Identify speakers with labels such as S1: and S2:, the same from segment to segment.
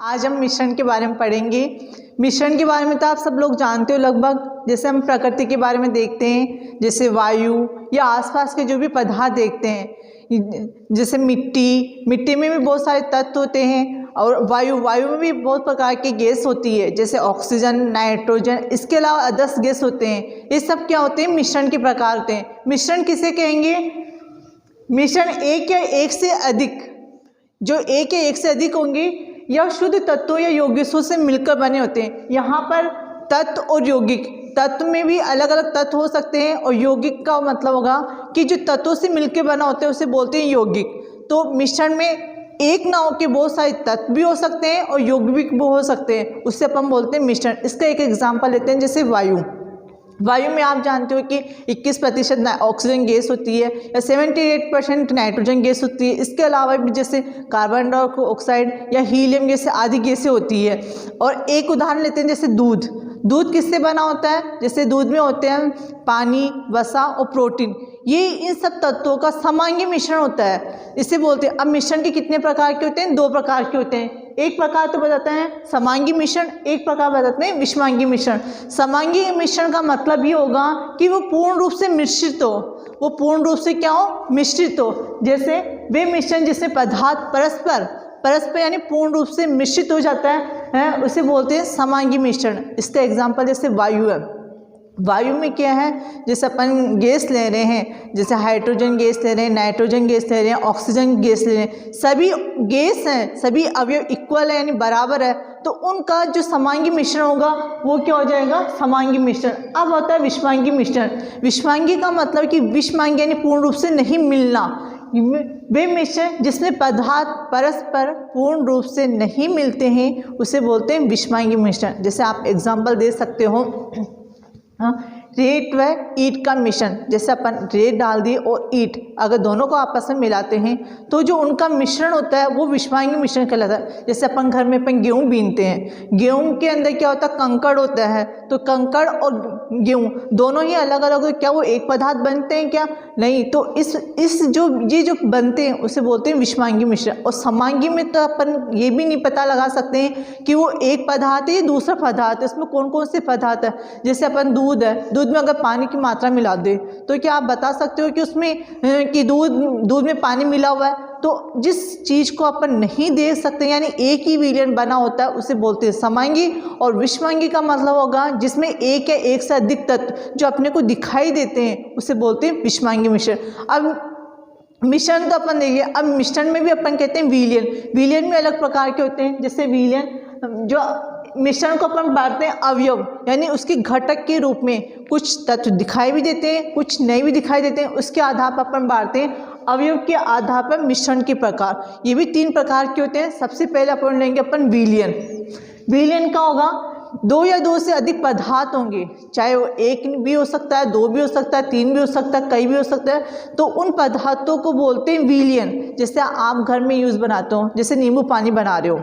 S1: आज हम मिश्रण के बारे में पढ़ेंगे। मिश्रण के बारे में तो आप सब लोग जानते हो लगभग। जैसे हम प्रकृति के बारे में देखते हैं, जैसे वायु या आसपास के जो भी पदार्थ देखते हैं, जैसे मिट्टी में भी बहुत सारे तत्व होते हैं। और वायु में भी बहुत प्रकार की गैस होती है, जैसे ऑक्सीजन, नाइट्रोजन, इसके अलावा अदर्स गैस होते हैं। ये सब क्या होते हैं? मिश्रण के प्रकार होते हैं। मिश्रण किसे कहेंगे? मिश्रण एक या एक से अधिक, जो एक या एक से अधिक होंगे या शुद्ध तत्वों या यौगिकों से मिलकर बने होते हैं। यहाँ पर तत्व और यौगिक, तत्व में भी अलग अलग तत्व हो सकते हैं और यौगिक का मतलब होगा कि जो तत्वों से मिलकर बना होता है उसे बोलते हैं यौगिक। तो मिश्रण में एक ना हो के बहुत सारे तत्व भी हो सकते हैं और यौगिक भी हो सकते हैं, उससे अपन बोलते हैं मिश्रण। इसका एक एग्जाम्पल लेते हैं, जैसे वायु में आप जानते हो कि 21% ऑक्सीजन गैस होती है या 78% नाइट्रोजन गैस होती है। इसके अलावा भी जैसे कार्बन डाइऑक्साइड या हीलियम गैस आदि गैसें होती है। और एक उदाहरण लेते हैं, जैसे दूध किससे बना होता है? जैसे दूध में होते हैं पानी, वसा और प्रोटीन। ये इन सब तत्वों का समांगी मिश्रण होता है, इसे बोलते हैं। अब मिश्रण के कितने प्रकार के होते हैं? 2 प्रकार के होते हैं। एक प्रकार तो बताते हैं समांगी मिश्रण, एक प्रकार बताते हैं विषमांगी मिश्रण। समांगी मिश्रण का मतलब ये होगा कि वो पूर्ण रूप से मिश्रित हो। वो पूर्ण रूप से क्या हो? मिश्रित हो। जैसे वे मिश्रण जिसमें पदार्थ परस्पर यानी पूर्ण रूप से मिश्रित हो जाता है, उसे बोलते हैं समांगी मिश्रण। इसका एग्जाम्पल जैसे वायु है। वायु में क्या है? जैसे अपन गैस ले रहे हैं, जैसे हाइड्रोजन गैस ले रहे हैं, नाइट्रोजन गैस ले रहे हैं, ऑक्सीजन गैस ले रहे हैं, सभी गैस हैं, सभी अवयव इक्वल है यानी बराबर है। तो उनका जो समांगी मिश्रण होगा वो क्या हो जाएगा? समांगी मिश्रण। अब होता है विषमांगी मिश्रण। विषमांगी का मतलब कि विषमांगी यानी पूर्ण रूप से नहीं मिलना। वे मिश्रण जिसमें पदार्थ परस्पर पूर्ण रूप से नहीं मिलते हैं उसे बोलते हैं विषमांगी मिश्रण। जैसे आप एग्जाम्पल दे सकते हो, रेत व ईंट का मिश्रण। जैसे अपन रेत डाल दी और ईंट, अगर दोनों को आपस में मिलाते हैं तो जो उनका मिश्रण होता है वो विषमांगी मिश्रण कहलाता है। जैसे अपन घर में गेहूँ बीनते हैं, गेहूँ के अंदर क्या होता है? कंकड़ होता है। तो कंकड़ और गेहूँ दोनों ही अलग अलग, क्या वो एक पदार्थ बनते हैं क्या? नहीं। तो ये जो बनते हैं उसे बोलते हैं विषमांगी मिश्रण। और समांगी में तो अपन ये भी नहीं पता लगा सकते हैं कि वो एक पदार्थ है या दूसरा पदार्थ है, इसमें कौन कौन से पदार्थ है। जैसे अपन दूध है, दूध में अगर पानी की मात्रा मिला दे तो क्या आप बता सकते हो कि उसमें कि दूध में पानी मिला हुआ है? तो जिस चीज को अपन नहीं देख सकते यानी एक ही विलयन बना होता है उसे बोलते हैं समांगी। और विषमांगी का मतलब होगा जिसमें एक या एक से अधिक तत्व जो अपने को दिखाई देते हैं उसे बोलते हैं विषमांगी मिश्रण। अब मिश्रण तो अपन देखिए, अब मिश्रण में भी अपन कहते हैं विलयन में अलग प्रकार के होते हैं। जैसे विलयन जो मिश्रण को अपन बांटते हैं अवयव यानी उसके घटक के रूप में, कुछ तत्व दिखाई भी देते हैं, कुछ नहीं भी दिखाई देते हैं, उसके आधार पर अपन बांटते हैं अवयव के आधार पर मिश्रण के प्रकार। ये भी 3 प्रकार के होते हैं। सबसे पहले अपन लेंगे अपन विलयन का होगा 2 या 2 से अधिक पदार्थ होंगे, चाहे वो 1 भी हो सकता है, 2 भी हो सकता है, 3 भी हो सकता है, कई भी हो सकता है। तो उन पदार्थों को बोलते हैं विलयन। जैसे आप घर में यूज़ बनाते हो, जैसे नींबू पानी बना रहे हो,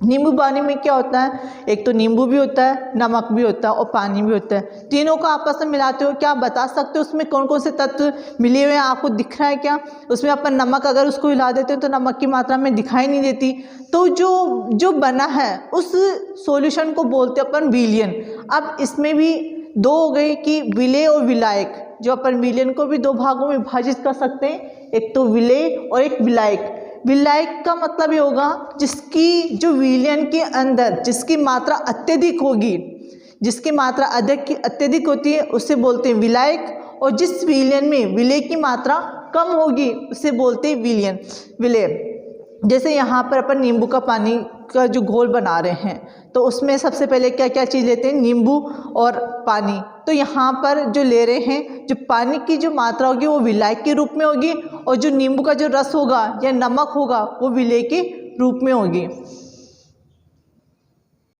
S1: नींबू पानी में क्या होता है? एक तो नींबू भी होता है, नमक भी होता है और पानी भी होता है। तीनों को आपस में मिलाते हो, क्या आप बता सकते हो उसमें कौन कौन से तत्व मिले हुए हैं? आपको दिख रहा है क्या? उसमें अपन नमक अगर उसको हिला देते हैं तो नमक की मात्रा में दिखाई नहीं देती। तो जो बना है उस सॉल्यूशन को बोलते हैं अपन विलयन। अब इसमें भी 2 हो गए कि विलेय और विलायक। जो अपन विलयन को भी 2 भागों में विभाजित कर सकते हैं, एक तो विलेय और एक विलायक। विलायक का मतलब ये होगा जिसकी जो विलयन के अंदर जिसकी मात्रा अत्यधिक होगी, जिसकी मात्रा अत्यधिक होती है उसे बोलते हैं विलायक। और जिस विलयन में विलेय की मात्रा कम होगी उसे बोलते हैं विलेय। जैसे यहाँ पर अपन नींबू का पानी का जो घोल बना रहे हैं तो उसमें सबसे पहले क्या क्या चीज़ लेते हैं? नींबू और पानी। तो यहाँ पर जो ले रहे हैं, जो पानी की जो मात्रा होगी वो विलायक के रूप में होगी और जो नींबू का जो रस होगा या नमक होगा वो विलेय के रूप में होगी।